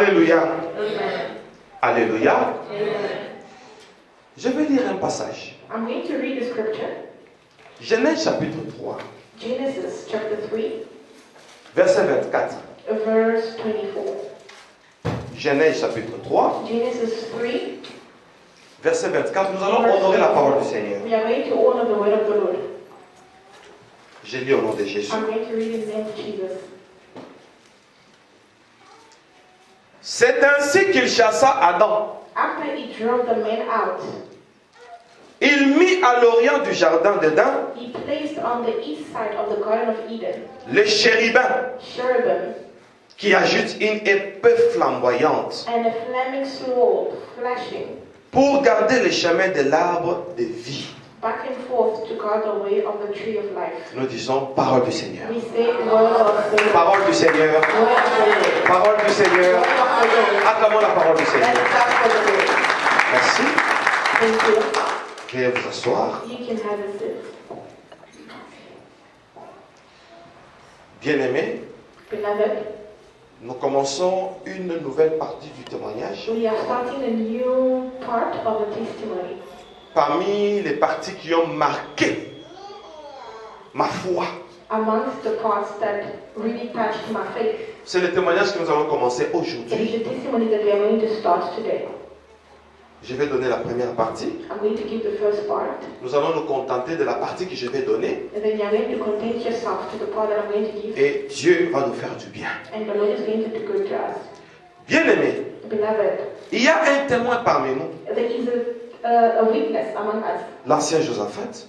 Alléluia. Amen. Alléluia. Amen. Je vais lire un passage. I'm going to read the scripture. Genèse chapitre 3, Genesis chapter 3, verset 24. verse 24. Genèse chapitre 3, Genesis 3, verset 24. Nous allons honorer la parole du Seigneur. we are going to honor the word of the Lord. Je lis au nom de Jésus. I'm going to read in the name of Jesus. C'est ainsi qu'il chassa Adam. After he drove the man out, Il mit à l'orient du jardin d'Éden he placed on the east side of the Garden of Eden les chérubins cherubim qui agitent une épée flamboyante and a flaming sword flashing pour garder le chemin de l'arbre de vie. back and forth to guard the way of the tree of life. Nous disons parole du Seigneur. We say word of the Lord. Parole du Seigneur. Word of the Lord. Parole du Seigneur. Word of the Lord. Acclamons la parole du Seigneur. Let's clap for the Lord. Merci. Thank you. Veuillez vous asseoir. You can have a seat. Bien-aimés, Beloved, nous commençons une nouvelle partie du témoignage. we are starting a new part of the testimony. Parmi les parties qui ont marqué ma foi, Amongst the parts that really touched my faith, c'est le témoignage que nous allons commencer it is aujourd'hui. the testimony that we are going to start today. Je vais donner la première partie. I'm going to give the first part, Nous allons nous contenter de la partie que je vais donner. and then you are going to content yourself to the part that I'm going to give, Et Dieu va nous faire du bien. and the Lord is going to do good to us. Bien-aimés, Beloved, il y a un témoin parmi nous, there is a witness among us, l'ancien Josaphat,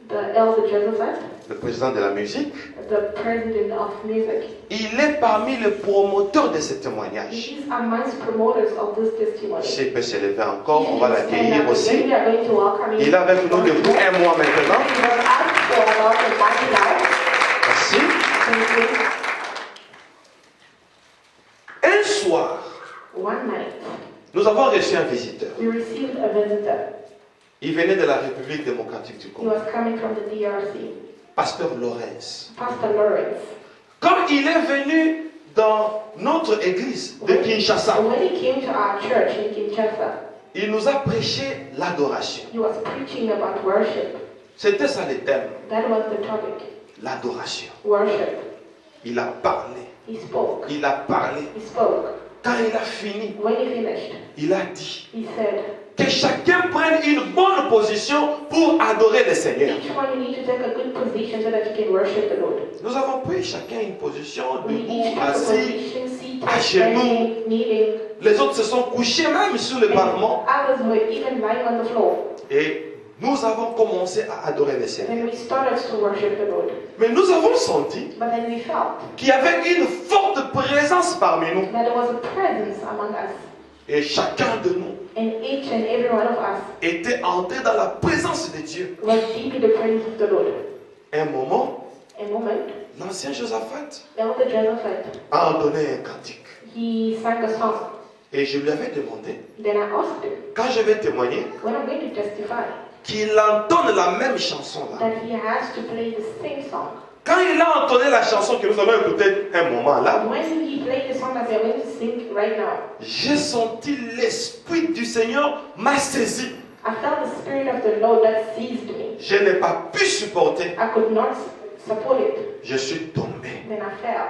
the elder Joseph, le président de la musique. the president of music. Il est parmi les promoteurs de ce témoignage. He is amongst promoters of this Je testimony. sais qu'il peut se lever encore, on va Stand l'accueillir up, aussi. we are going to welcome him. Il est avec nous depuis un mois maintenant. He was out for about a month now. Merci. Thank you. Un soir, One night, nous avons reçu un visiteur. we received a visitor. Il venait de la République démocratique du He Congo. was coming from the DRC, Pasteur Lorenz. Pastor Lawrence. Quand il est venu dans notre église de Kinshasa, When he came to our church in Kinshasa, il nous a prêché l'adoration. he was preaching about worship. C'était ça le thème, That was the topic. l'adoration. Worship. Il a parlé, He spoke. il a parlé. He spoke. Quand il a fini, When he finished, il a dit he said, que chacun prenne une bonne position pour adorer le Seigneur. each one you need to take a good position so that you can worship the Lord. Nous avons pris chacun une position, We debout, each took a assis. position, seated, à genoux. standing, kneeling. Les autres se sont couchés même sur le pavement. Others were even lying on the floor. Et nous avons commencé à adorer le And Seigneur. then we started to worship the Lord. Mais nous avons senti But then we felt qu'il y avait une forte présence parmi nous. that there was a presence among us. Et chacun de nous And each and every one of us était entré dans la présence de Dieu. was deep in the presence of the Lord. Un moment, A moment, l'ancien Josaphat Elder Joseph, a entonné un cantique. he sang a song. Et je lui avais demandé, Then I asked him, quand je vais témoigner, when I'm going to testify, qu'il entonne la même chanson là. that he has to play the same song. Quand il a entonné la chanson que nous allons écouter un moment là, When he played the song that we are going to sing right now, j'ai senti l'Esprit du Seigneur m'a saisi. I felt the Spirit of the Lord that seized me. Je n'ai pas pu supporter. I could not support it. Je suis tombé. Then I fell.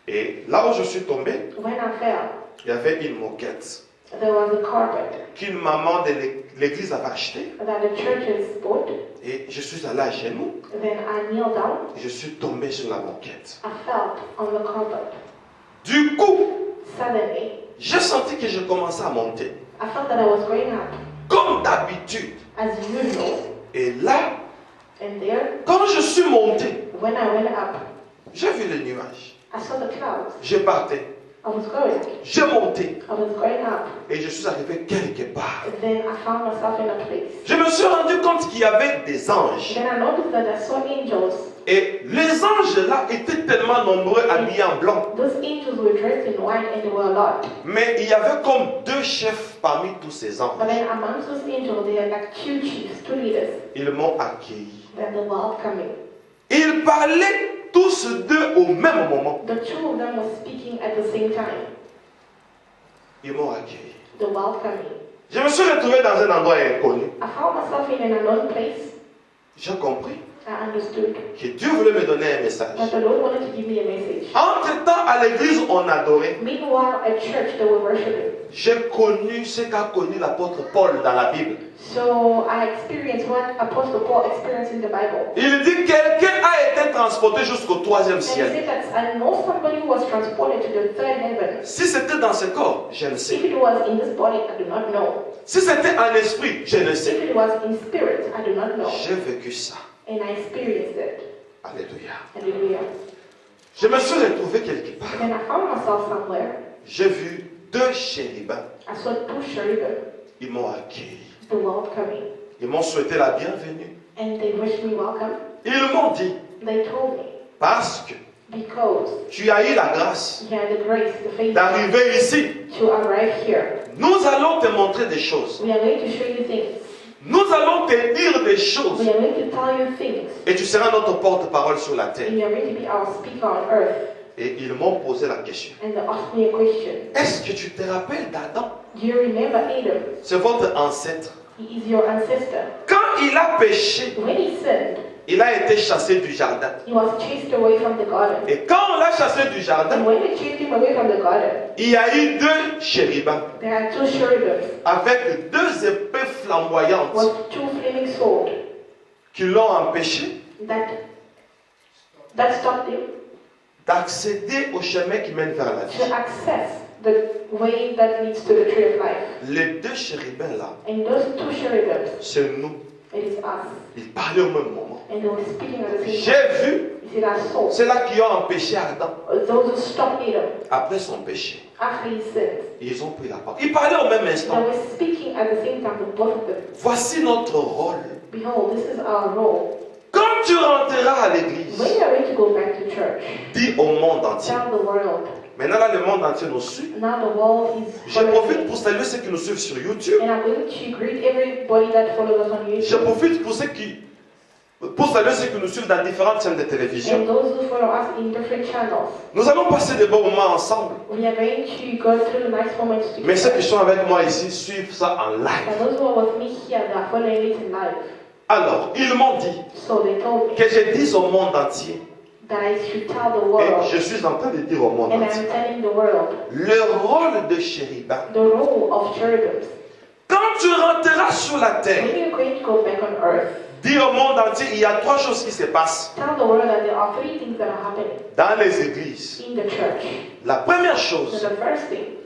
Et là où je suis tombé, When I fell, il y avait une moquette there was a carpet qu'une maman de l'église avait achetée. that the churches bought. Et je suis allé à genoux. Then I kneeled down. Et je suis tombé sur la moquette. I fell on the carpet. Du coup, Suddenly, j'ai senti que je commençais à monter. I felt that I was going up Comme d'habitude. as usual. Et là, And there, quand je suis monté, when I went up, j'ai vu les nuages. I saw the clouds. Je partais. I was going. J'ai monté. I was going up. Et je suis arrivé quelque part. And then I found myself in a place. Je me suis rendu compte qu'il y avait des anges. Then I noticed that I saw angels. Et les anges là étaient tellement nombreux, habillés en blanc. Those angels were dressed in white and they were a lot. Mais il y avait comme deux chefs parmi tous ces anges. But then amongst those angels, there are like two chiefs, two leaders Ils m'ont accueilli. that they were welcoming. Ils parlaient tous deux au même moment. The two of them were speaking at the same time. Ils m'ont accueilli. the welcoming. Je me suis retrouvé dans un endroit inconnu. I found myself in an unknown place. J'ai compris I understood que Dieu voulait me donner un message. that the Lord wanted to give me a message. Entre-temps, à l'église, on adorait. Meanwhile, at church, they were worshiping. J'ai connu ce qu'a connu l'apôtre Paul dans la Bible. So I experienced what Apostle Paul experienced in the Bible. Il dit que quelqu'un a été transporté jusqu'au troisième And he ciel. said that I know somebody who was transported to the third heaven. Si c'était dans ce corps, je ne sais. If it was in this body, I do not know. Si c'était en esprit, je ne If sais. it was in spirit, I do not know. J'ai vécu ça. And I experienced it. Alléluia. Hallelujah. Je me suis retrouvé quelque part. And then I found myself somewhere. J'ai vu deux chérubins. I saw two cherubim, Ils m'ont accueilli. the welcoming. Ils m'ont souhaité la bienvenue. And they wished me welcome. Ils m'ont dit, They told me, parce que because tu as eu la grâce you had the grace, the faith d'arriver ici, to arrive here. nous allons te montrer des choses. We are going to show you things. Nous allons te dire des choses. We are going to tell you things. Et tu seras notre porte-parole sur la terre. And you are going to be our speaker on earth. Et ils m'ont posé la question. And they asked me a question. Est-ce que tu te rappelles d'Adam? Do you remember Adam? C'est votre ancêtre. He is your ancestor. Quand il a péché, When he sinned, il a été chassé du jardin. he was chased away from the garden. Et quand on l'a chassé du jardin, And when they chased him away from the garden, il y a eu deux chérubins there are two cherubims avec deux épées flamboyantes with two flaming swords qui l'ont empêché that stopped him d'accéder au chemin qui mène vers la to vie. access the way that leads to the tree of life. Les deux chérubins là, And those two cherubims, c'est nous. it is us. Ils parlaient au même moment. And they were speaking at the same time. J'ai vu You see, I saw ceux-là qui ont empêché Adam those who stopped Adam après son péché. after he sinned. Ils ont pris la parole. Ils parlaient au même They instant. were speaking at the same time to both of them. Voici notre rôle. Behold, this is our role. Quand tu rentreras à l'église, When you are ready to go back to church, dis au monde entier. tell the world. Maintenant là, le monde entier nous suit. Now the world is Je profite pour saluer ceux qui nous suivent sur YouTube. and I'm going to greet everybody that follows us on Je YouTube. profite pour saluer ceux qui nous suivent dans différentes chaînes de télévision. And those who follow us in different channels. Nous allons passer de bons moments ensemble. We are going to go through nice moments Mais ceux qui together. sont avec moi ici suivent ça en And live. those who are with me here, they are following it in live. Alors, ils m'ont dit So they told me que je dise au monde entier. that I should tell the Et world. je suis en train de dire au monde And entier. I'm telling the world Le rôle de chérubin. the role of cherubims. Quand tu rentreras sur la terre, When you're going to go back on earth, dis au monde entier, il y a trois choses qui se passent tell the world that there are three things that are happening dans les églises. in the church. La première So chose, the first thing,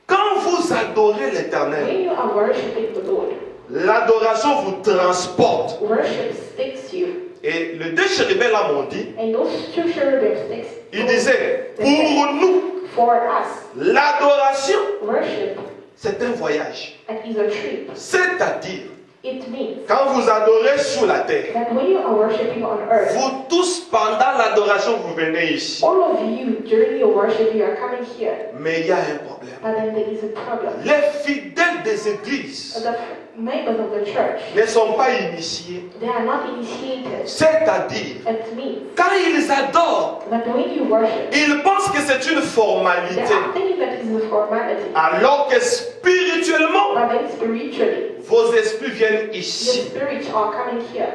quand vous adorez l'Éternel, when you are worshiping the Lord, l'adoration vous transporte. worship sticks you. Et les deux chérubins là m'ont dit, And those two cherubims sticks ils disaient, pour nous, for us. l'adoration, Worship, c'est un voyage. that is a trip. C'est-à-dire, It means quand vous adorez sur la terre, that when you are worshiping on earth, vous tous, pendant l'adoration, vous venez ici. all of you during your worship, you are coming here. Mais il y a un problème. But then there is a problem. Les fidèles des églises The members of the church, ne sont pas initiés. they are not initiated. C'est-à-dire, It means quand ils adorent, that when you worship, ils pensent que c'est une they formalité. are thinking that it is a formality. Alors que spirituellement, But then spiritually, vos esprits viennent your ici. spirits are coming here.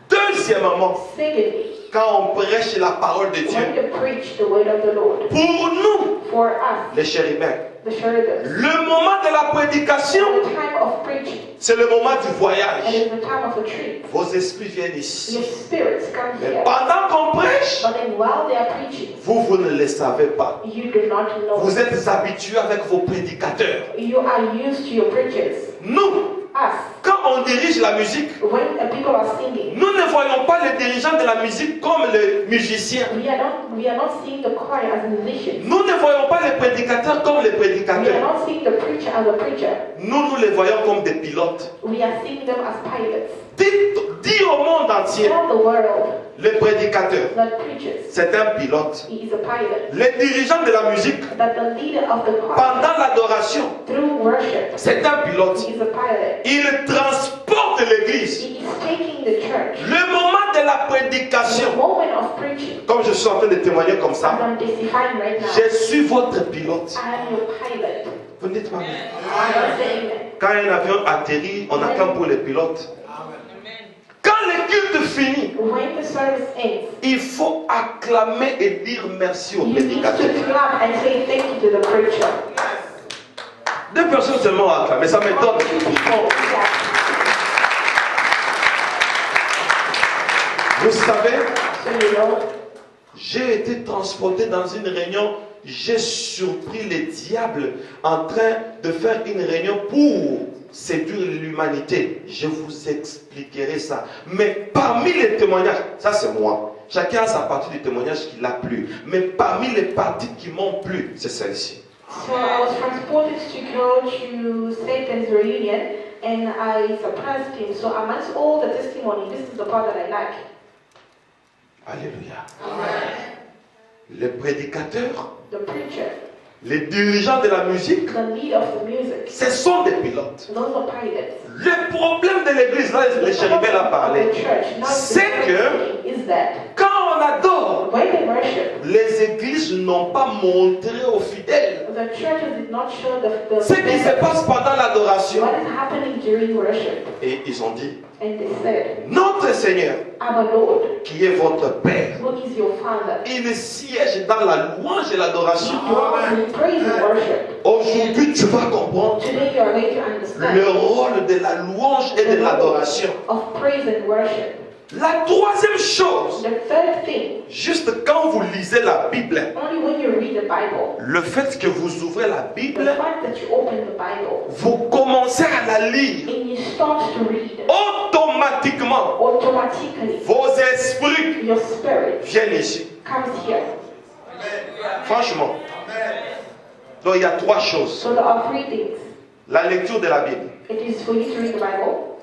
Deuxièmement, Secondly, quand on prêche la parole de Dieu, when you preach the word of the Lord, pour nous, for us, les chérubins, the cherubims, le moment de la prédication, the time of preaching, c'est le moment du and voyage. it's the time of a trip. Vos esprits viennent Your ici. spirits come Mais here. pendant qu'on prêche, But then while they are preaching, vous ne le savez pas. you do not know. Vous êtes habitués avec vos prédicateurs. You are used to your preachers. Nous, Us, quand on dirige la musique, when people are singing, nous ne voyons pas les dirigeants de la musique comme les musiciens. we are not seeing the choir as musicians. Nous ne voyons pas les prédicateurs comme les We are prédicateurs. not seeing the preacher as a preacher. Nous les voyons comme des pilotes. We are seeing them as pilots. Dis au monde entier, Tell the world le prédicateur, that preachers, c'est un pilote. he is a pilot. Les dirigeants de la musique, That the leader of the choir, pendant l'adoration, through worship, c'est un pilote. he is a pilot. Il transporte l'église. He is taking the church. Le moment de la The prédication, moment of preaching, comme je suis en train de témoigner comme as ça, I'm testifying right now, je suis votre pilote. I am your pilot. Vous ne dites pas amen. Don't say amen. Quand un avion atterrit, on attend pour les pilotes. Quand le culte finit, When the service ends, il faut acclamer et dire merci au you need to prédicateur. clap and say thank you to the preacher. 2 personnes seulement ont acclamé, ça m'étonne. Two people clap. Vous savez, So you know, j'ai été transporté dans une réunion, j'ai surpris les diables en train de faire une réunion pour séduire l'humanité. Je vous expliquerai ça. Mais parmi les témoignages, ça c'est moi. Chacun a sa partie du témoignage qui l'a plu. Mais parmi les parties qui m'ont plu, c'est celle-ci. so I was transported to go to Satan's reunion and I surprised him. So amongst all the testimony, this is the part that I like. Alléluia. Les prédicateurs, The preacher, les dirigeants de la musique, the lead of the music, ce sont des pilotes. those are pilots. Le problème de l'église, là, les chérubins l'a parlé, The church, not c'est the que church, is that quand on adore, when they worship, les églises n'ont pas montré aux fidèles the churches did not show the ce qui se passe pendant l'adoration. what is happening during worship. Et ils ont dit, And they said, notre Seigneur, our Lord, qui est votre Père, who is your Father, il siège dans la louange et l'adoration. dwells in praise and worship. Aujourd'hui, tu vas comprendre Today you are going to understand le rôle de la louange et de l'adoration. of praise and worship. La troisième chose, The third thing, juste quand vous lisez la Bible, only when you read the Bible, le fait que vous ouvrez la the Bible, fact that you open the Bible vous commencez à la lire, and you start to read, automatiquement, automatically vos esprits your spirit viennent ici. comes here. Franchement. Donc il y a 3 choses. So there are 3 things. La lecture de la Bible, It is for you to read the Bible,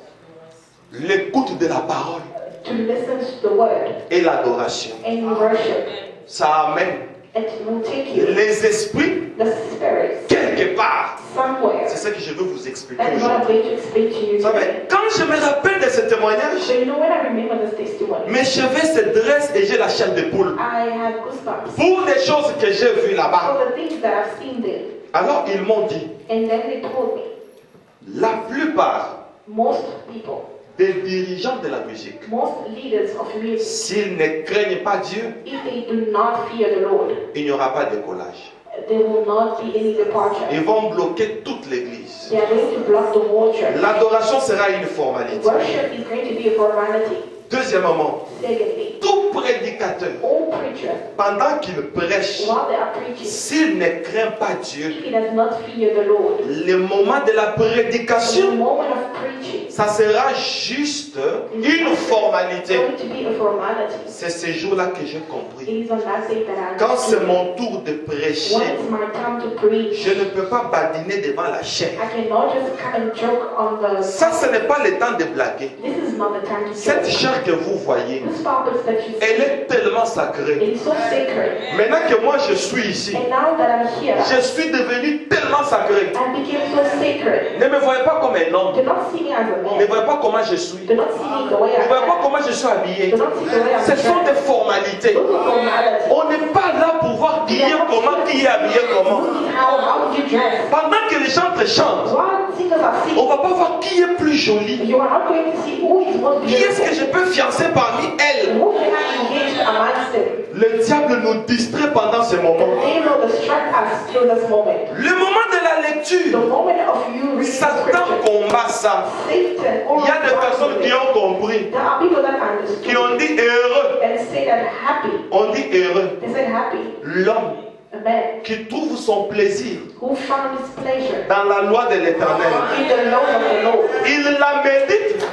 l'écoute de la parole to listen to the word, et l'adoration. and worship. Ça amène It will take you, les esprits the spirit, quelque part. somewhere. C'est ce que je veux vous expliquer That's what I'm aujourd'hui. going to explain to you Vous savez, today. quand je me rappelle de ce témoignage, So you know when I remember this testimony, mes cheveux se dressent et j'ai la chair de poule. I have goosebumps. Pour des choses que j'ai vues là-bas. For the things that I've seen there. Alors ils m'ont dit, And then they told me, la plupart most people, des dirigeants de la musique, most leaders of music, s'ils ne craignent pas Dieu, if they do not fear the Lord, il n'y aura pas de collage. there will not be any departure. Ils vont bloquer toute l'église. They are going to block the whole church. L'adoration sera une formalité. Worship is going to be a formality. Deuxièmement, Secondly, tout prédicateur, all preachers, pendant qu'il prêche, while they are preaching, s'il ne craint pas Dieu, if he does not fear the Lord, le moment de la the prédication, moment of preaching ça sera juste une is formalité. going to be a formality. C'est ce jour-là que j'ai compris. It is on that day that I Quand c'est understood. mon tour de prêcher, When it's my time to preach, je ne peux pas badiner devant la chair. I cannot just come and joke on the. Ça, ce n'est pas le temps de blaguer. This is not the time to Cette joke. chair que vous voyez, This purpose that you elle see, est tellement sacrée. it is so sacred. Maintenant que moi je suis ici, And now that I'm here, je suis devenu tellement sacré. I became so sacred. Ne me voyez pas comme un homme. Do not see me as a Ne man. voyez pas comment je suis. Do not see me the way Ne I voyez pas am. comment je suis habillé. Do not see the way I'm Ce sont des dressed. formalités. Those are formalities. On n'est pas là pour voir qui est comment, qui est habillé comment. How did you dress? Pendant que les chantres chantent, While singers are on singing, ne va pas voir qui est plus joli. you are not going to see who is most Qui est-ce que beautiful. je peux fiancer parmi elles? Who can I engage amongst them? Le diable nous distrait pendant ce moment. They will distract us through this moment. Le moment de la The lecture, moment of you reading Satan scripture. combat ça. Satan Il y a des personnes qui ont compris, There are people that qui ont understood dit heureux. and say that happy. On dit heureux. They said happy. L'homme A man qui trouve son plaisir who found his pleasure dans la loi de l'Éternel. in the law of the Lord. Il la médite.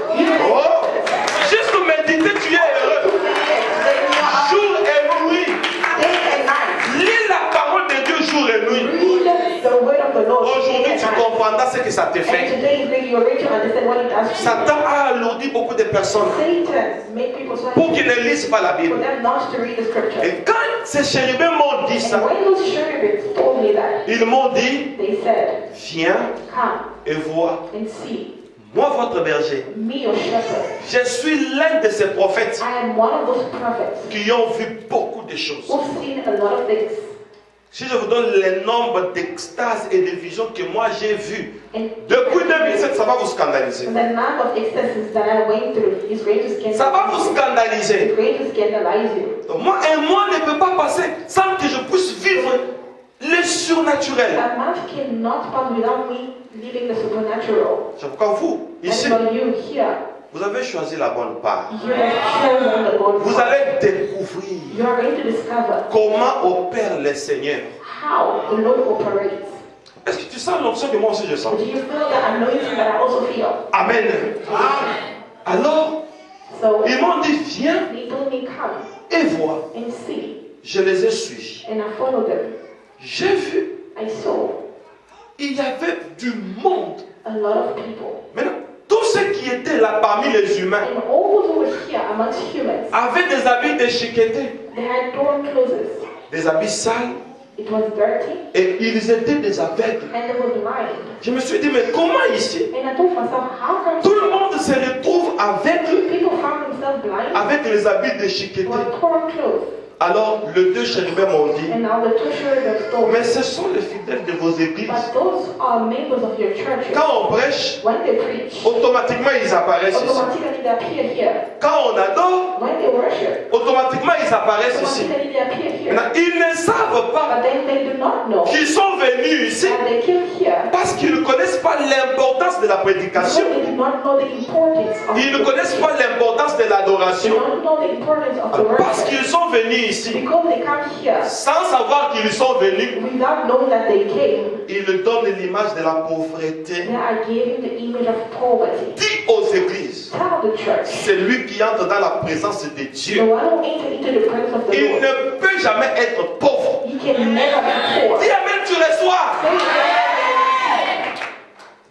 Oh, juste méditer, tu es heureux. Jour et nuit. Day and night. Lis la parole de Dieu jour et nuit. Read the word of the Lord. Aujourd'hui, day and tu night. comprendras ce que ça te And fait. today you're going to understand what it does to you. Satan a alourdi beaucoup de personnes Satan make people so pour qu'ils ne lisent pas la for Bible. them not to read the scripture. Et quand ces chérubins m'ont dit And ça, when those cherubims told me that, ils m'ont dit, they said, viens come et vois, and see moi votre berger. me, your shepherd. Je suis l'un de ces prophètes I am one of those prophets qui ont vu beaucoup de choses. who've seen a lot of things. Si je vous donne les nombres d'extases et de visions que moi j'ai vues, And depuis 2007, ça va vous scandaliser. the amount of ecstasies that I went through is going to Ça va vous scandalize you. scandaliser. It's going to scandalize you. Donc moi, un mois ne peut pas passer sans que je puisse vivre le surnaturel. A month cannot pass without me living the supernatural. C'est pourquoi vous, And ici, for you here, vous avez choisi la bonne part. you have chosen the good Vous part. allez découvrir You are going to discover comment opère le Seigneur. how the Lord operates. Est-ce que tu sens l'onction que moi aussi je sens? Do you feel the anointing that I also feel? Amen. Alors, So ils m'ont dit, viens they told me, come et vois. and see. Je les ai suivis. And I followed them. J'ai vu, I saw il y avait du monde. a lot of people. Maintenant, tous ceux qui étaient là parmi les humains And all those who were here amongst humans, avaient des habits déchiquetés, they had torn clothes. des habits sales, It was dirty et ils étaient des aveugles. and they were blind. Je me suis dit, mais comment ici? And I told myself, how come Tout le monde se retrouve aveugle people found themselves blind avec les habits déchiquetés. with torn clothes? Alors, les deux chérubins m'ont dit, And now the two cherubim told me, mais ce sont les fidèles de vos églises. but those are members of your churches. Quand on prêche, When they preach, automatiquement ils apparaissent ici. automatically they appear here. Quand on adore, When they worship, automatiquement ils apparaissent ici. automatically they appear here. Maintenant, ils ne savent pas But then they do not know qu'ils sont venus ici that they came here parce qu'ils ne connaissent pas l'importance de la because prédication. they do not know the importance of Ils ne connaissent pas l'importance de They l'adoration. don't know the importance of the Alors, parce worship. qu'ils sont venus ici Because they come here sans savoir qu'ils sont venus, without knowing that they came, ils donnent l'image de la pauvreté. they are giving the image of poverty. Dis aux églises, Tell the church, celui qui entre dans la présence de the Dieu, one who enters into the presence of the il Lord, ne peut jamais être pauvre. he can never be poor. Dis Amen, tu reçois.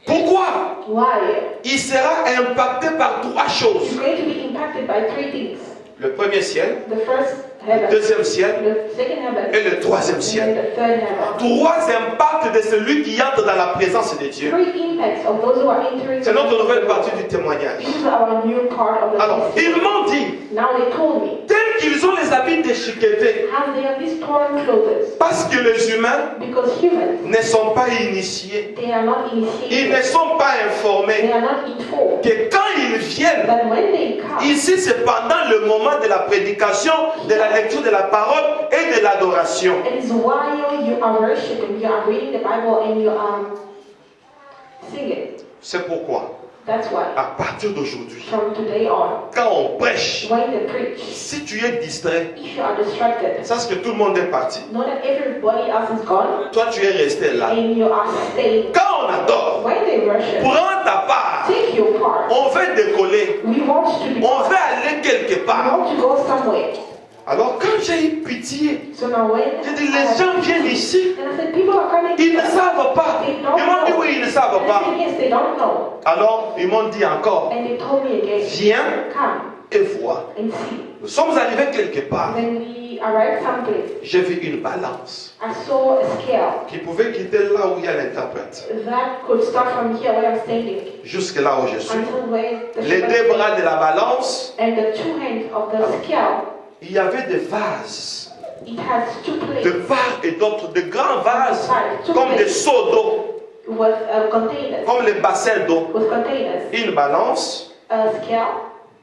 Pourquoi? Why? Il sera impacté par trois choses. He's going to be impacted by three things. Le premier ciel, The first le heaven, deuxième ciel the second heaven, et le troisième and ciel. then the third heaven. Trois impacts de celui qui entre dans la présence de Dieu. Three impacts of those who are entering. C'est notre nouvelle partie du témoignage. This is our new part of the Alors, ils testimony. m'ont dit, Now they told me, tels qu'ils ont les habits déchiquetés, how they have these torn clothes, parce que les humains because humans, ne sont pas initiés, they are not ils initiated, ne sont pas they informés, are not informed, que quand ils viennent, that when they come, ici c'est pendant le moment de la prédication, de la lecture de la parole et de l'adoration. it is while you are worshiping, you are reading the Bible and you are singing. C'est pourquoi, That's why, à partir d'aujourd'hui, from today on, quand on prêche, when they preach, si tu es distrait, if you are distracted, sache que tout le monde est parti. know that everybody else is gone Toi, tu es resté là. and you are staying. Quand on adore, When they worship, prends ta part. take your part. On veut décoller. We want to be On veut aller quelque we part. want to go somewhere. Alors quand j'ai eu pitié, So now when j'ai dit les gens viennent ici, and I said, people are coming. ils ne savent pas. They Ils don't m'ont dit know. oui, ils ne savent And I pas. said, yes, they don't know. Alors ils m'ont dit encore, And they told me again, viens come et vois. and see. Nous sommes arrivés quelque part. When we arrived someplace, J'ai vu une balance I saw a scale qui pouvait quitter là où il y a l'interprète, that could start from here where I'm standing jusque là où je suis. until where the Les shepherd deux is. bras de la balance, And the two hands of the scale, il y avait des vases, it has two de plates part et d'autre, de grands vases, comme des seaux d'eau, with containers. comme les bassins d'eau. With containers. Une balance, A scale.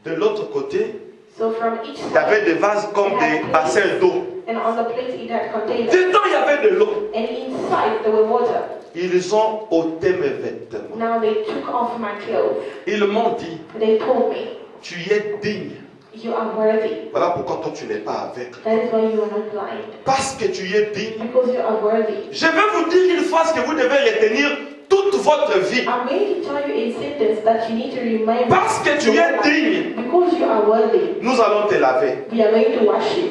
de l'autre côté, So from each il y avait side, des vases comme des bassins d'eau. and on the plate it had containers. Dedans, il y avait de l'eau. And inside there were water. Ils ont ôté mes vêtements. Now they took off my clothes. Ils m'ont dit, They told me, tu es digne. you are worthy. Voilà pourquoi toi tu n'es pas aveugle. That is why you are not blind. Parce que tu es digne. Because you are worthy. Je vais vous dire une phrase que vous devez retenir toute votre vie. I'm going to tell you a sentence that you need to remember. Parce que tu es digne, Because you are worthy, nous allons te laver. we are going to wash you.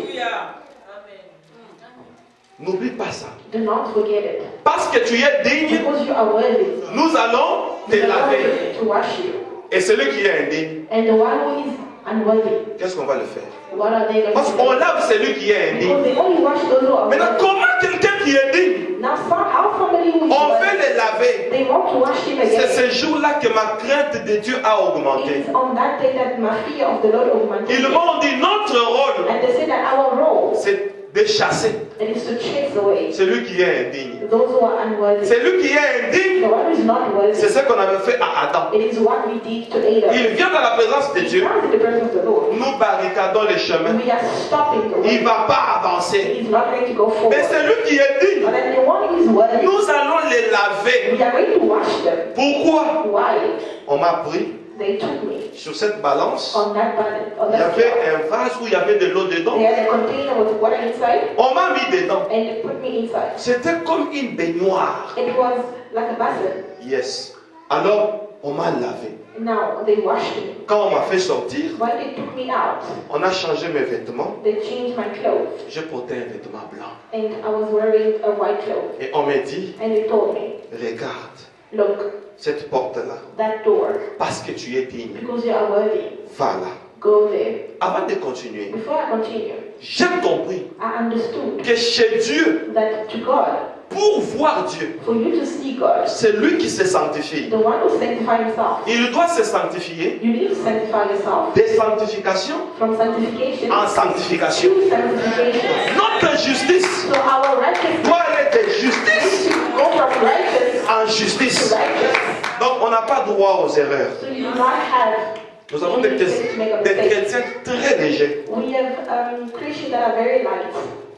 N'oublie pas ça. Do not forget it. Parce que tu es digne, Because you are worthy, nous allons te we are laver. going to wash you. Et celui qui est indigne, And the one who is unworthy, qu'est-ce qu'on va le faire? what are they going Parce to qu'on do? lave celui qui est indigne. Because they only wash those who are Maintenant, worthy. comment quelqu'un qui est digne, Now, how somebody who is on veut worthy, le laver? they want to wash him C'est again. ce jour-là que ma crainte de Dieu a It augmenté. is on that day that my fear of the Lord augmented. Ils m'ont dit, notre rôle, And they said that our role c'est de chasser. It is to chase away Celui qui est indigne. those who are unworthy. Celui qui est indigne, The one who is not worthy. c'est ce qu'on avait fait à Adam. It is what we did to Adam. Il vient dans la présence de We Dieu. come to the presence of the Lord. Nous barricadons les chemins. We are stopping the Il way. ne va pas avancer. He is not going to go forward. Mais celui qui est digne, But then the one who is worthy, nous allons les laver. we are going to wash them. Pourquoi? Why? On m'a pris They took me sur cette balance. on that button, on Il y that avait scale. un vase où il y avait de l'eau dedans. They had a container with water inside, On m'a mis dedans. and they put me inside. C'était comme une baignoire. It was like a basin. Yes. Alors, on m'a lavé. Now they washed me. Quand on m'a fait sortir, When they took me out, on a changé mes vêtements. they changed my clothes, Je portais un vêtement blanc. and I was wearing a white cloth. Et on m'a dit, And they told me, regarde look, cette porte-là. that door, Parce que tu es digne. because you are worthy, Va là. go there. Avant de continuer, Before I continue, j'ai compris I understood que chez Dieu, that to God, pour voir Dieu, for you to see God, c'est lui qui se sanctifie. the one who sanctifies himself, Il doit se sanctifier you need to sanctify yourself de sanctification from sanctification en sanctification. to sanctification. Notre justice So our righteousness doit aller de needs justice to go from righteous en to justice. righteous. Donc on n'a pas droit aux erreurs. So you do not have. Nous avons des chrétiens très légers. We have Christians that are very light.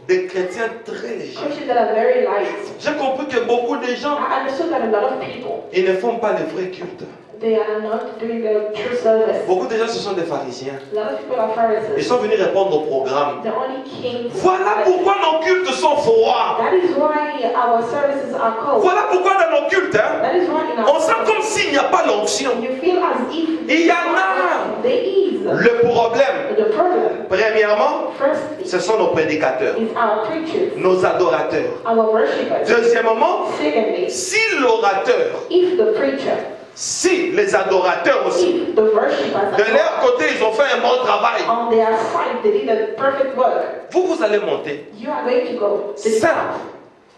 Des chrétiens très légers. Christians that are very light. J'ai compris que beaucoup de gens, I understood that a lot of people, ils ne font pas le vrai culte. they are not doing the true service. Beaucoup de gens, ce sont des pharisiens. A lot of people are Ils Pharisees. sont venus répondre au programme. They only came. Voilà pourquoi nos cultes sont froids. That is why our services are cold. Voilà pourquoi dans nos cultes, hein, That is why in on our sent comme s'il n'y a pas l'onction. you feel as if Il y en a. there is. Le problème, The problem, premièrement, firstly, ce sont nos prédicateurs, is our preachers, nos adorateurs. our worshippers. Deuxièmement, Secondly, si l'orateur, if the preacher, si les adorateurs aussi, if the worshippers de leur côté, ils ont fait un bon travail, on their side they did a perfect work, vous allez monter, you are going to go to the saint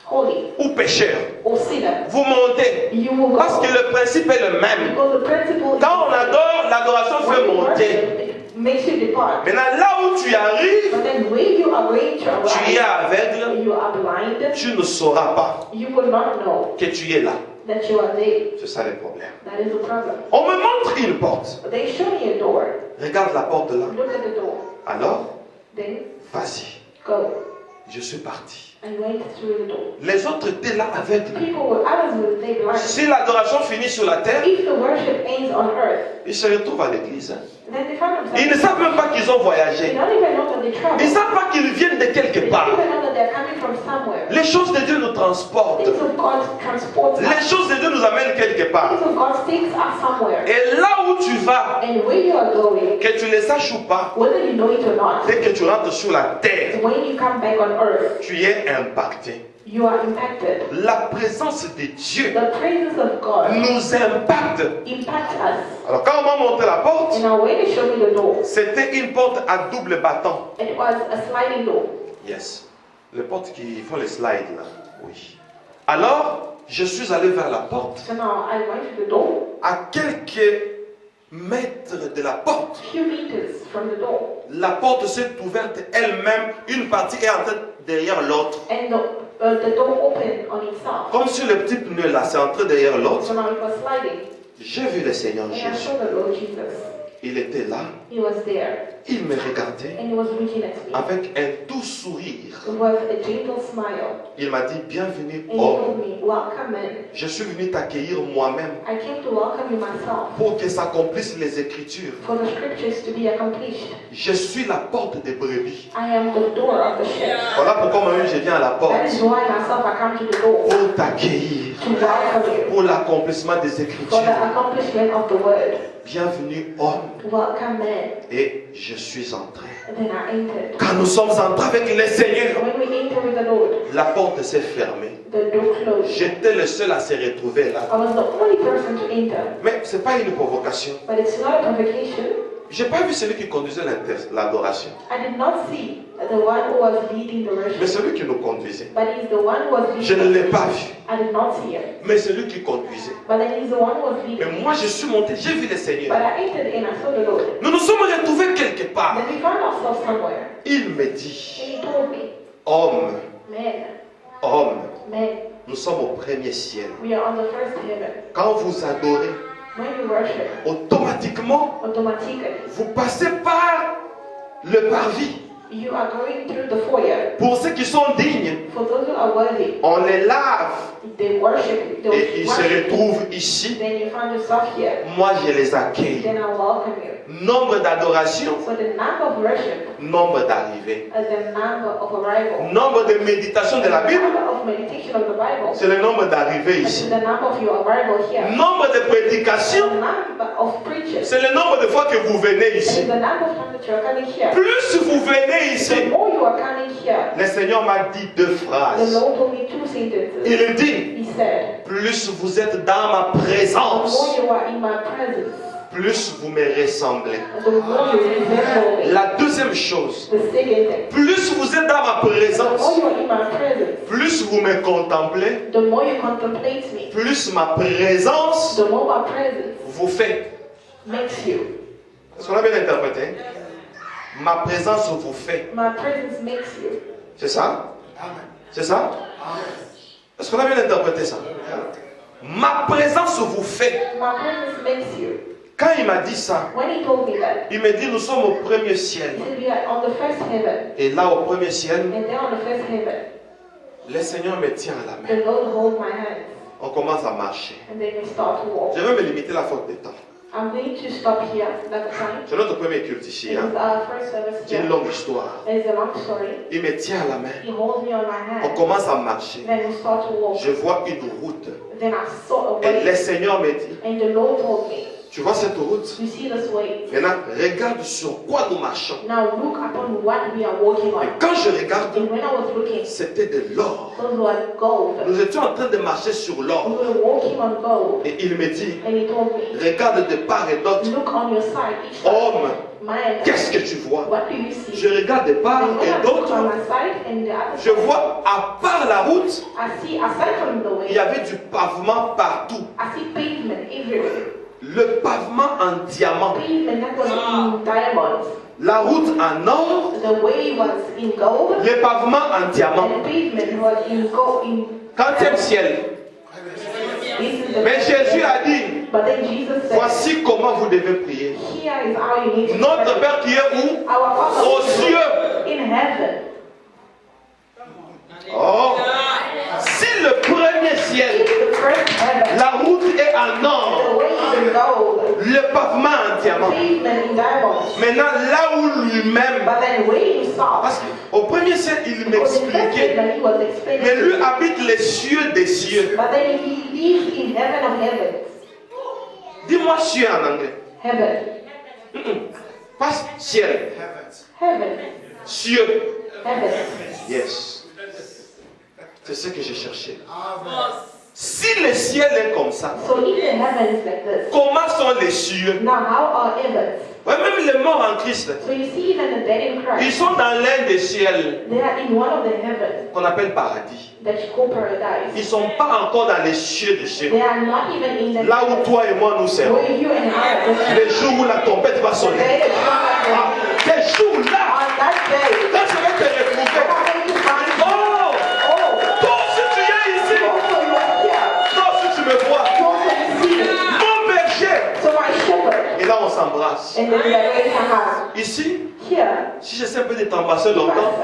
holy ou pécheur. or sinner. Vous montez, You will go. parce que le principe est le même. Because the principle Quand on adore, l'adoration when fait you monter. worship, makes you depart. Maintenant, là où tu arrives, But then when you are going to tu es arrive, aveugle, you are blind, tu ne sauras pas you will not know que tu es là. that you are there. C'est ça le problème. That is the problem. On me montre une porte. They show me a door. Regarde la porte là. Look at the door. Alors, Then vas-y. go. Je suis parti. And went through the door. Les autres étaient là aveugles. Others were there blind. Si l'adoration finit sur la terre, If the worship ends on earth, ils se retrouvent à l'église. Hein. then they find Ils ne themselves. savent même pas qu'ils ont They voyagé. don't even know that they travel. Ils ne savent pas qu'ils viennent de quelque They part. don't even know that they're coming from somewhere. Les choses de Dieu nous transportent. Things of God transport Les us. choses de Dieu nous amènent quelque part. Things of God takes us somewhere. Et là où tu vas, And where you are going, que tu le saches ou pas, whether you know it or not, dès que tu rentres sur la terre, when you come back on earth, tu es impacté. you are impacted. La présence de Dieu The presence of God nous impacte. impacts us. Alors quand on m'a montré la porte, And now when they show me the door, c'était une porte à double battant. it was a sliding door. Yes. Les portes qui font les slides là. Oui. Alors, je suis allé vers la porte. So now I went to the door, À quelques mètres de la porte, few meters from the door, la porte s'est ouverte elle-même. Une partie est entrée derrière l'autre. and the door opened on itself. Comme sur le petit pneu là, c'est entré derrière l'autre. So now it was sliding. J'ai vu le Seigneur And I Jésus. saw the Lord Jesus. Il était là. He was there, Il me regardait and he was looking at me avec un doux sourire. with a gentle smile. Il m'a dit, bienvenue And he homme. told me, welcome in. Je suis venu t'accueillir moi-même I came to welcome you myself, pour que s'accomplissent les Écritures. for the scriptures to be accomplished. Je suis la porte des brebis. I am the door of the sheep. Voilà pourquoi moi-même je viens à la That porte is why myself I come to the door, pour t'accueillir, to welcome you, pour l'accomplissement des for Écritures. the accomplishment of the word. Bienvenue homme. Welcome man. Et je suis entré. And then I entered. Quand nous sommes entrés avec le Seigneur, When we enter with the Lord, la porte s'est fermée. the door closed. J'étais le seul à se retrouver là. I was the only person to enter, Mais ce n'est pas une provocation. but it's not a provocation. Je n'ai pas vu celui qui conduisait l'adoration, I did not see the one who was leading the mais worship, celui qui nous conduisait. but he's the one who was Je leading. ne l'ai pas vu, I did not see him, mais celui qui conduisait. but then he's the one who was Mais leading. moi, je suis monté, j'ai vu le But Seigneur. I entered and I saw the Lord. Nous nous sommes retrouvés quelque part. Then we found ourselves somewhere. Il me And dit, he told me, Hommes, Men. nous sommes au premier ciel. We are on the first heaven. Quand vous adorez, When you worship, automatiquement, automatically, vous passez par le parvis. you are going through the foyer. Pour ceux qui sont dignes, For those who are worthy, on les lave they worship. They et ils se worship. retrouvent ici. Then you find yourself here. Moi, je les accueille. Then I welcome you. Nombre d'adoration, So the number of worship nombre d'arrivées. is the number of arrival. Nombre de méditation de la The Bible, number of meditation of the Bible c'est le nombre d'arrivées is ici. the number of your arrival here. Nombre de The prédications, number of preachers c'est le nombre de fois que vous venez is ici. the number of times that you are coming here. Plus vous venez The ici, more you are coming here, le Seigneur m'a dit deux the phrases. Lord told me two sentences. Il dit, He said, plus vous êtes dans ma the more présence, you are in my presence, plus vous me ressemblez. the more you resemble me. La deuxième chose, The second thing, plus vous êtes dans ma the more présence, you are in my presence, plus vous me contemplez, the more you contemplate me, plus ma présence the more my presence vous fait. makes you. Est-ce qu'on a bien interprété? Ma présence vous fait. My presence makes you. C'est ça? C'est ça? Est-ce qu'on a bien interprété ça? Ma présence vous fait. My presence makes you. Quand il m'a dit ça, When he told me that, il me dit nous sommes au premier ciel. he said we are on the first heaven. Et là au premier ciel, And then on the first heaven, le Seigneur me tient à la main. the Lord hold my hands. On commence à marcher. And then we start to walk. Je vais me limiter la faute de temps. I'm going to stop here at that time. C'est notre premier culte ici. It Hein? is our first service C'est une here. longue histoire. It's a long story. Il me tient à la main. He holds me on my On hand. commence à marcher. Then we start to walk. Je vois une route. Then I saw a Et le way. Seigneur me dit, And the Lord told me, tu vois cette route? you see this way. Maintenant, regarde sur quoi nous marchons. Now look upon what we are walking Et on. quand je regarde, And when I was looking, c'était de l'or. those were gold. Nous étions en train de marcher sur We l'or. were walking on gold. Et il me dit, And he told me, regarde de part et d'autre. look on your side, each side. Homme, Man, qu'est-ce que tu vois? what do you see? Je regarde de part And when et I look on d'autre. my side and the other Je side, vois, à part la route, I see, aside from the il y way, avait du pavement partout. I see pavement everywhere. Le pavement en diamant. Pavement that was in diamonds. La route en or, The way was in gold. le pavement en diamant. And the pavement was in gold. 40e ciel. This is the Mais Jésus a dit, But then Jesus said, voici comment vous devez prier. here is how you need to Notre pray. Père qui est où? Our Father Aux cieux. in heaven. Oh, si le premier ciel, The first heaven. la route est en The or, way is in gold. le pavement en diamant. Pavement in diamonds. Maintenant, là où lui-même, But then when you saw, parce qu'au premier ciel, il on the first m'expliquait, heaven he was explaining, mais lui habite les cieux des cieux. but then he lives in heaven of heavens. Dis-moi cieux en anglais. Heaven. Pas ciel, Heaven. cieux. Heaven. Yes. C'est ce que j'ai cherché. Si le ciel est comme ça, So if the heaven is like this, comment sont les cieux? now how are heavens? Ouais, même les morts en Christ, So you see even the dead in ils Christ, sont dans l'un des ciels they are in one of the heavens qu'on appelle paradis. that you call paradise. Ils ne sont pas encore dans les cieux des cieux. They are not even in the Là où toi et moi nous serons. where you and I are. Les jours où la trompette va sonner. They are Ah, ces jours-là, on that day. quand je vais te retrouver. I'm going to find you. Oh, Oh, toi si tu es ici, also you are here. toi si tu me vois, Also you see me. mon berger. So my shepherd. Et là on s'embrasse. And then we are going to have Ici, here. si j'essaie un peu de t'embrasser He was longtemps,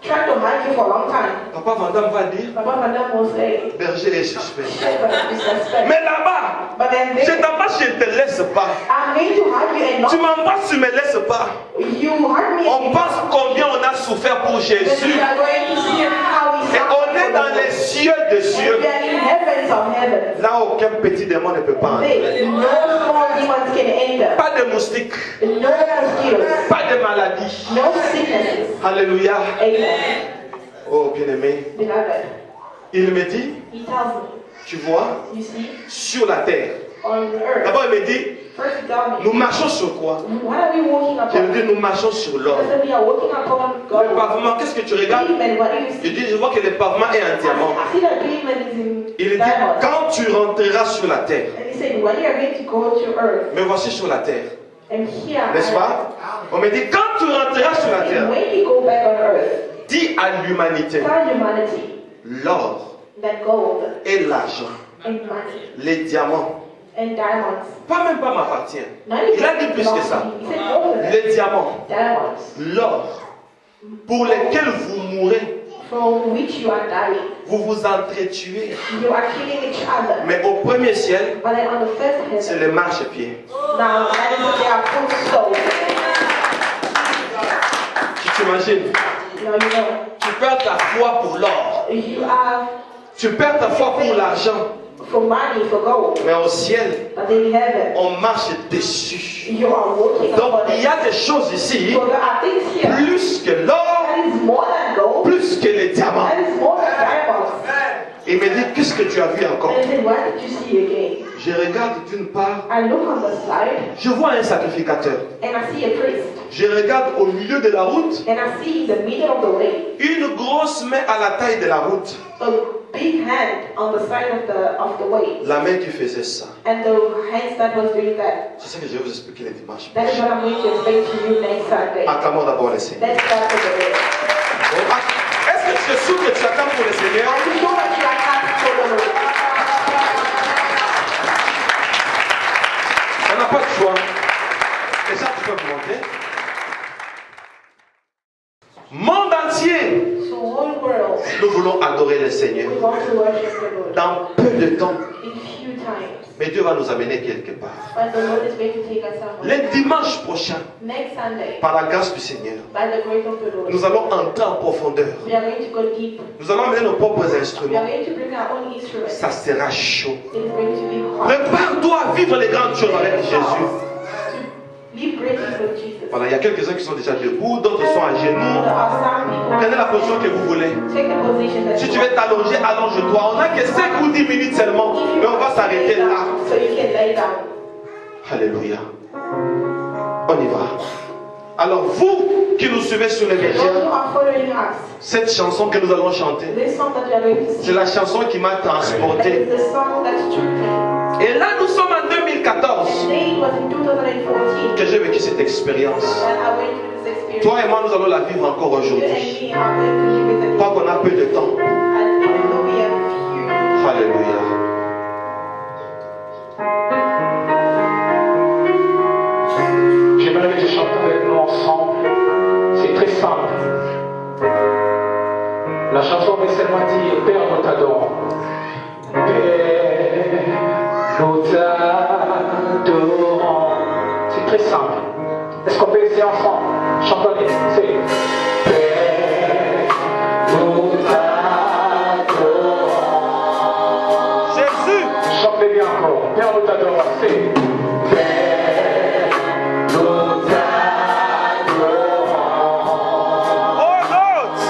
trying to hide you for a long time. Papa Vandam va dire, Papa Madam will say, berger est suspect. shepherd is suspect. Mais là-bas, But then je they, t'embrasse, je ne te laisse pas. I'm going to hide you and Tu not m'embrasses, tu ne me laisses pas. you hurt me. On pense combien on a souffert pour Then Jésus. we are going to see how we Et on est dans les cieux de and cieux. we are in heavens of heavens. Là, aucun petit démon ne peut pas entrer. There, no small demons can enter. Pas de moustiques, No mosquitoes. pas de maladies. No sicknesses. Alléluia. Amen. Oh, bien-aimé. Beloved, Il me dit, he tells me, tu vois, you see, sur la terre. on earth. D'abord, il me dit, First he tells me, nous marchons sur quoi? what are we walking Je lui upon? dis, nous marchons sur l'or. I said, we are walking upon Le God. pavement, qu'est-ce que tu regardes? Pavement, what do you Je see? dis, je vois que le pavement est en diamant. I see that pavement is in Il dit, diamond. quand tu rentreras sur la terre, And he said, when you are going to go to earth, me voici sur la terre. and here, N'est-ce pas? On me dit, quand tu rentreras sur la and terre, when you go back on earth, Dis à l'humanité, tell humanity l'or that gold et l'argent, and money les diamants, and diamonds. pas m'appartient. Not Il a dit plus que ça. He said more than that. Les diamants, Diamonds, l'or, pour lesquels vous mourrez, for which you are dying. vous vous entretuez. You are killing each other. Mais au premier ciel, But then on the first c'est heaven, le marchepied. now that is they are full soul. Tu t'imagines? No, you know. Tu perds ta foi pour l'or. You are Tu perds ta foi pour l'argent. for money, for gold. Mais au ciel, But in heaven, on marche dessus. you are walking Donc upon il y it. a des choses ici, So there are things here plus que l'or, that is more than gold, plus que les diamants. that is more than diamonds. Il me dit, qu'est-ce que tu as vu encore? And he said, what did you see again? Je regarde d'une part, I look on the side je vois un sacrificateur. and I see a priest. Je regarde au milieu de la route, And I see in the middle of the way une grosse main à la taille de la route. a big hand on the side of the way. La main qui faisait ça. And the hands that was doing that. C'est ça que je vais vous expliquer les dimanches. That is what I'm going to explain to you next Sunday. Acclamons d'abord le Seigneur. Let's start with the Lord. Est-ce que tu es sûr que tu attends pour le Seigneur? Are you sure that you are happy for the Lord? On n'a pas de choix. Et ça, tu peux me montrer. Monde entier, So whole world, nous voulons adorer le Seigneur. we want to worship the Lord Dans peu de temps, in few times. mais Dieu va nous amener quelque part. But the Lord is going to take us somewhere. Le dimanche prochain, Next Sunday, par la grâce du Seigneur, by the grace of the Lord, nous allons entrer en profondeur. we are going to go deep. Nous allons amener nos propres We are instruments. going to bring our own instruments. Ça sera chaud. It is going to be hard. Prépare-toi à vivre les grandes choses avec Jésus. Live great things with Jesus. Voilà, il y a quelques-uns qui sont déjà debout, d'autres sont à There genoux. are some people. Prenez la position que vous voulez. Take the position that Si you tu veux t'allonger, allonge-toi. On n'a que 5 ou 10 minutes seulement, mais on va s'arrêter là. so you can lay down. Alléluia. On y va. Alors vous qui nous suivez sur les Those who médias, are following us, cette chanson que nous allons chanter, this song that we are going to c'est sing, la chanson qui m'a that transporté. is the song that took me. Et là, nous sommes en 2014 Today it was in 2014 que j'ai vécu cette expérience. that I went through this experience. Toi et moi, nous allons la vivre encore You and aujourd'hui. me are going to live with it. Pas qu'on a peu de temps. And even though we have few, Alléluia. J'aimerais que tu chantes avec nous ensemble. C'est très simple. La chanson va seulement dire Père, nous t'adorons. Père, nous t'adorons. C'est très simple. Est-ce qu'on peut essayer ensemble? Chantons-les. C'est Père, nous t'adorons. Jésus. Chantez bien encore. Père, nous t'adorons. C'est Père, nous t'adorons. Oh l'autre.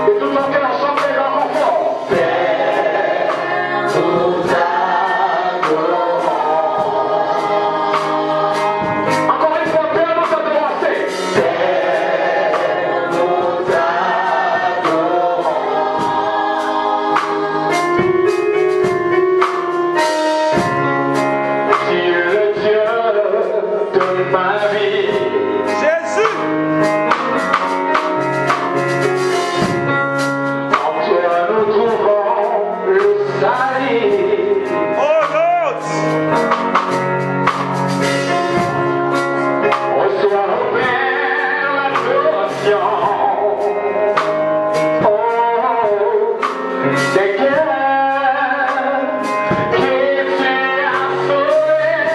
Et tout en cœur, ensemble, les grands renforts. Père, nous t'adorons. Encore une fois, Père, nous t'adorons. C'est Père, nous t'adorons. Tu es le Dieu de ma vie. Jésus. En toi nous trouvons le salut. Oh l'autre. Reçois au Père l'adoration. Oh, des cœurs que tu as sauvés.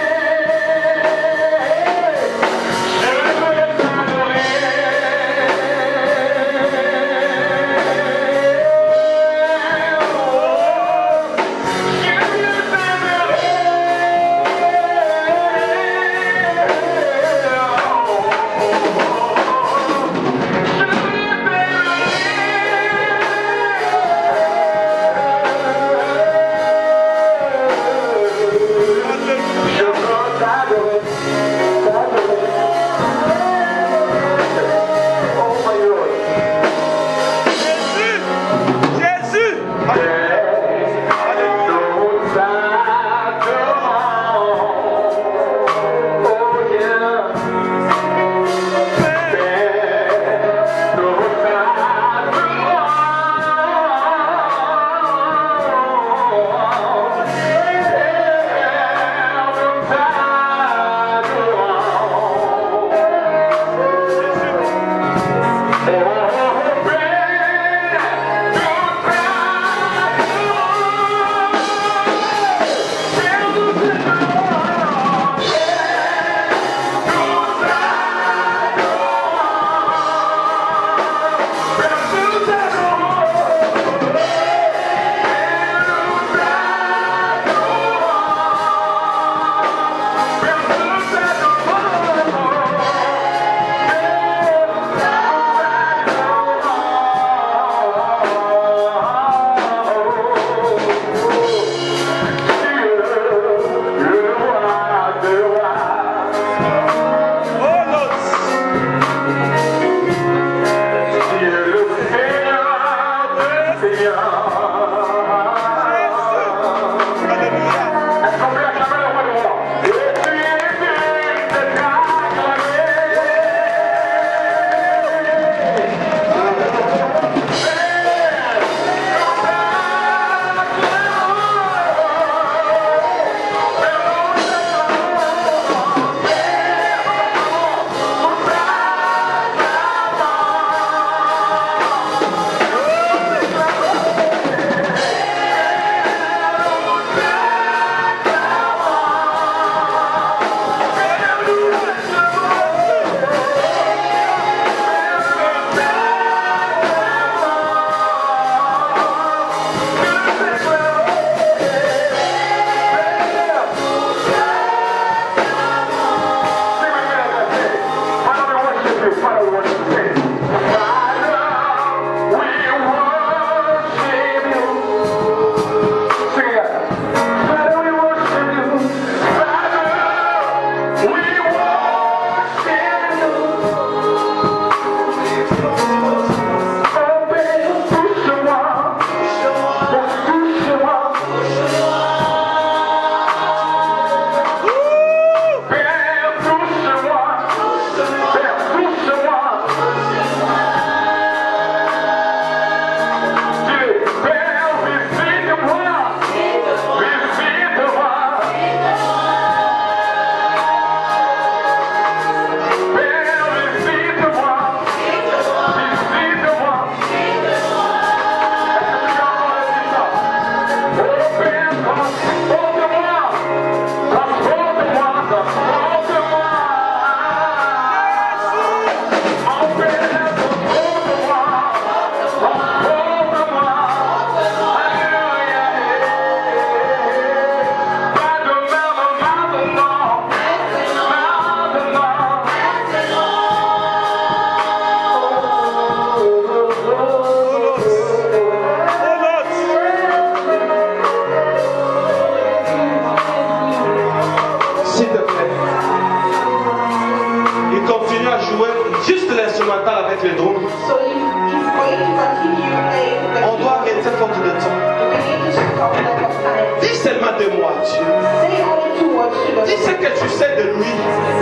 juste l'instrumental avec les drums. So he's going to continue playing the On doit arrêter faute de temps. We need to stop lack of time. Dis seulement de moi, Dieu. Say only two words to the Dis ce que tu sais de lui.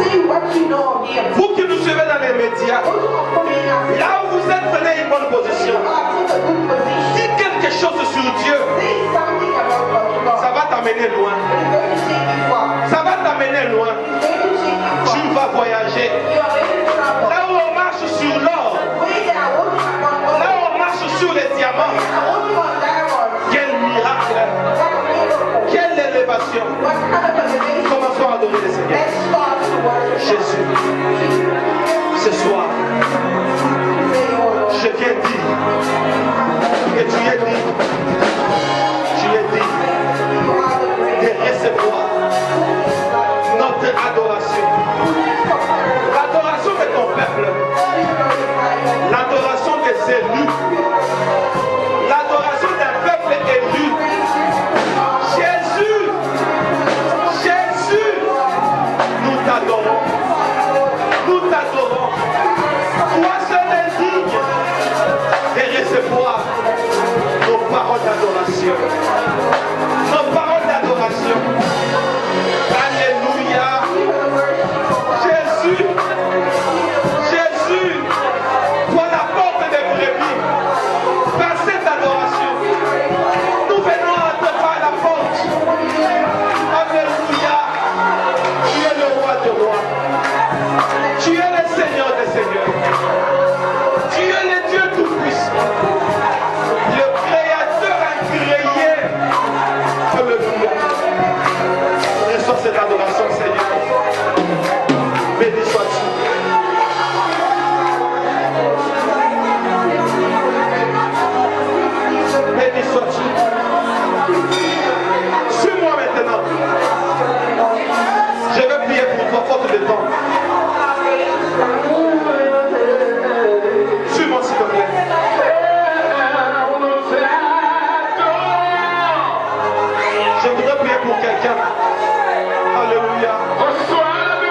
Say what you know of him. Vous qui nous suivez dans les médias, Those who are following us, là où vous êtes, prenez une bonne position. take a good position. Dis quelque chose sur Dieu. Say something about God. Ça va t'amener loin. It's going to take you far. Ça va t'amener loin. It's going to take you Tu far. vas voyager. You are going to travel. Là où on marche sur l'or, Way they are walking upon là God. où on marche sur les diamants. Are walking on diamonds. Quel miracle. What a miracle. Quelle élévation. What kind of elevation. Commençons à adorer le Seigneur. Let's start to worship Jésus, ce soir, Say, oh Lord. je viens dire que tu es dit, You are the de great. recevoir notre adoration. L'adoration de ton peuple, l'adoration des élus, l'adoration d'un peuple élu. Jésus, Jésus, nous t'adorons, nous t'adorons. Toi seul est digne de recevoir nos paroles d'adoration. Nos paroles d'adoration. Alléluia. Jésus, Jésus, toi la porte des brebis, par cette adoration, nous venons à te faire la porte. Alléluia. Tu es le roi de rois. Tu es le Seigneur des seigneurs. Tu es le Dieu tout-puissant. Le créateur incréé. Alléluia. Reçois cette adoration, Seigneur. Béni sois-tu. Béni sois-tu. Suis-moi maintenant. Je vais prier pour toi, faute de temps. Suis-moi s'il te plaît. Je voudrais prier pour quelqu'un. Alléluia.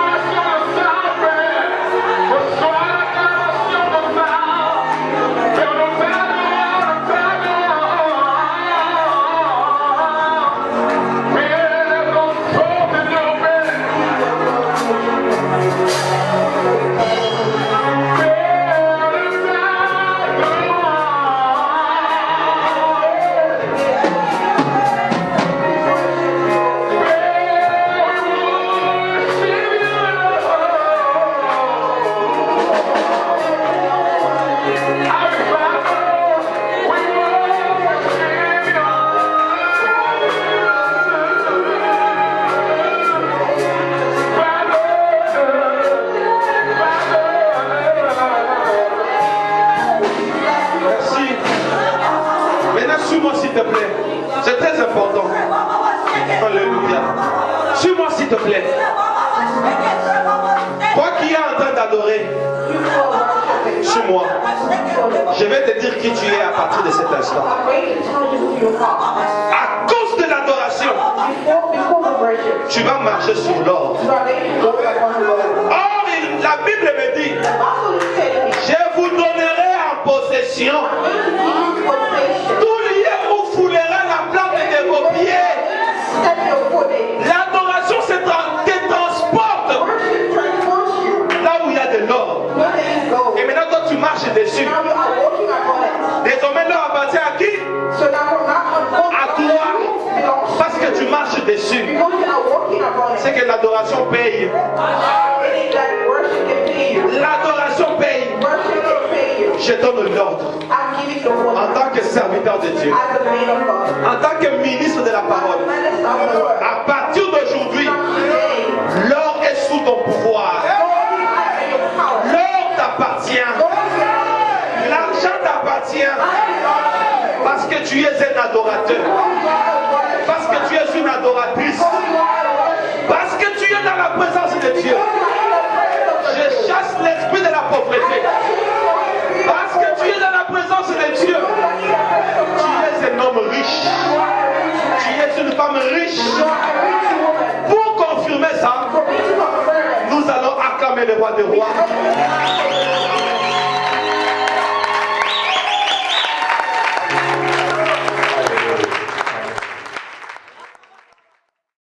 Merci. Maintenant, suis-moi s'il te plaît. C'est très important. Alléluia. Suis-moi s'il te plaît. Toi qui es en train d'adorer, suis-moi. Je vais te dire qui tu es à partir de cet instant. I'm going to tell you who you are. À cause de l'adoration, Before the worship, tu vas marcher sur l'or. you are going to walk upon the Lord. Or, la Bible me dit, The Bible is telling me, je vous donnerai en possession I'm going to give you possession. tout lieu où foulera la plante de vos pieds. Step your foot in. L'adoration te transporte Worship transforms you. là où il y a de l'or. Where there you go. Et maintenant, toi, tu marches dessus. Now you are walking upon it. Désormais, l'or appartient à qui? So now from now on, À toi. belongs Parce que tu marches dessus. because you are walking upon it. C'est que l'adoration paye. It is like worship can pay you. L'adoration paye. Worship can pay you. Je donne l'ordre. I'm giving the En word tant que serviteur de Dieu. as a man of God. En tant que ministre de la parole. Minister of the word. À partir d'aujourd'hui, From today, l'or est sous ton pouvoir. God is under your power. L'or t'appartient. God is L'argent t'appartient. Parce que tu es un adorateur. Parce que tu es une adoratrice. Parce que tu es dans la présence de Dieu. Je chasse l'esprit de la pauvreté. Parce que tu es dans la présence de Dieu. Tu es un homme riche. Tu es une femme riche. Pour confirmer ça, nous allons acclamer le roi des rois.